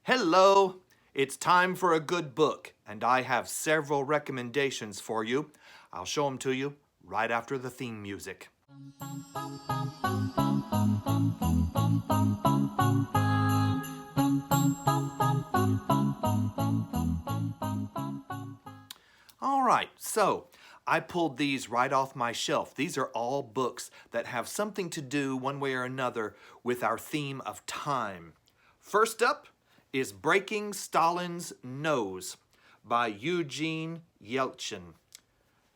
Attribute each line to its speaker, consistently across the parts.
Speaker 1: Hello! It's time for a good book, and I have several recommendations for you. I'll show them to you right after the theme music. All right, so I pulled these right off my shelf. These are all books that have something to do, one way or another, with our theme of time. First up is Breaking Stalin's Nose by Eugene Yelchin.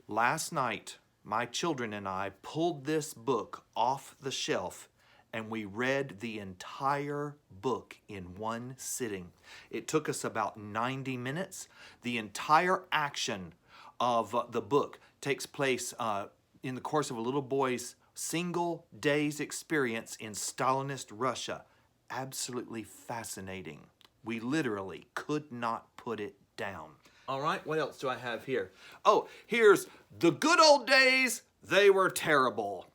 Speaker 1: Last night, my children and I pulled this book off the shelf and we read the entire book in one sitting. It took us about 90 minutes. The entire action of the book takes place in the course of a little boy's single day's experience in Stalinist Russia. Absolutely fascinating. We literally could not put it down. All right, what else do I have here? Oh, here's The Good Old Days, They Were Terrible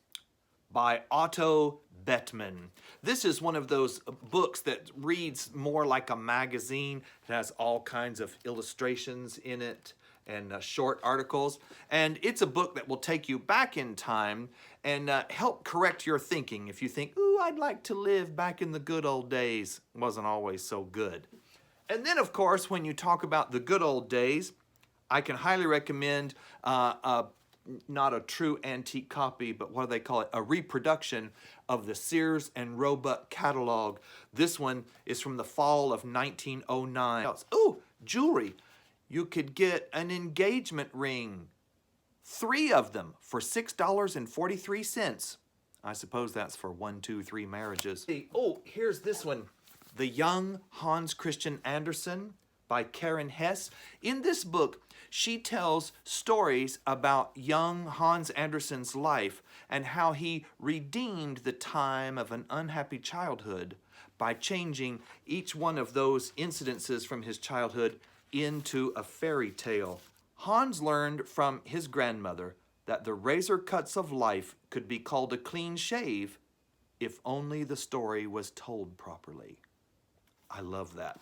Speaker 1: by Otto Bettman. This is one of those books that reads more like a magazine. It has all kinds of illustrations in it and short articles. And it's a book that will take you back in time and help correct your thinking. If you think, ooh, I'd like to live back in the good old days, it wasn't always so good. And then, of course, when you talk about the good old days, I can highly recommend not a true antique copy, but what do they call it? A reproduction of the Sears and Roebuck catalog. This one is from the fall of 1909. Ooh, jewelry. You could get an engagement ring, 3 of them for $6.43. I suppose that's for 1, 2, 3 marriages. Oh, here's this one. The Young Hans Christian Andersen by Karen Hess. In this book, she tells stories about young Hans Andersen's life and how he redeemed the time of an unhappy childhood by changing each one of those incidences from his childhood into a fairy tale. Hans learned from his grandmother that the razor cuts of life could be called a clean shave if only the story was told properly. I love that.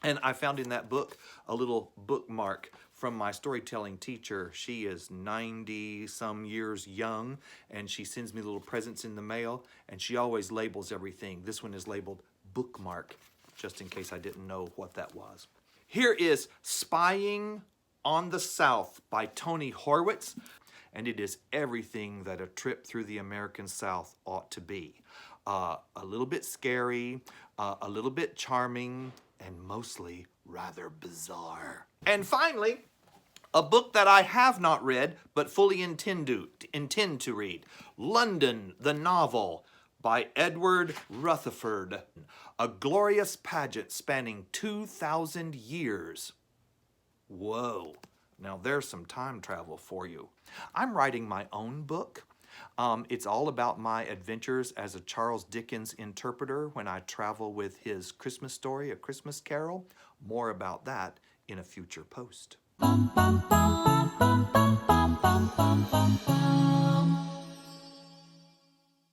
Speaker 1: And I found in that book a little bookmark from my storytelling teacher. She is 90-some years young, and she sends me little presents in the mail, and she always labels everything. This one is labeled Bookmark, just in case I didn't know what that was. Here is Spying on the South by Tony Horwitz, and it is everything that a trip through the American South ought to be. A little bit scary, a little bit charming, and mostly rather bizarre. And finally, a book that I have not read, but fully intend to read. London, the Novel by Edward Rutherford. A glorious pageant spanning 2,000 years. Whoa. Now there's some time travel for you. I'm writing my own book. It's all about my adventures as a Charles Dickens interpreter when I travel with his Christmas story, A Christmas Carol. More about that in a future post.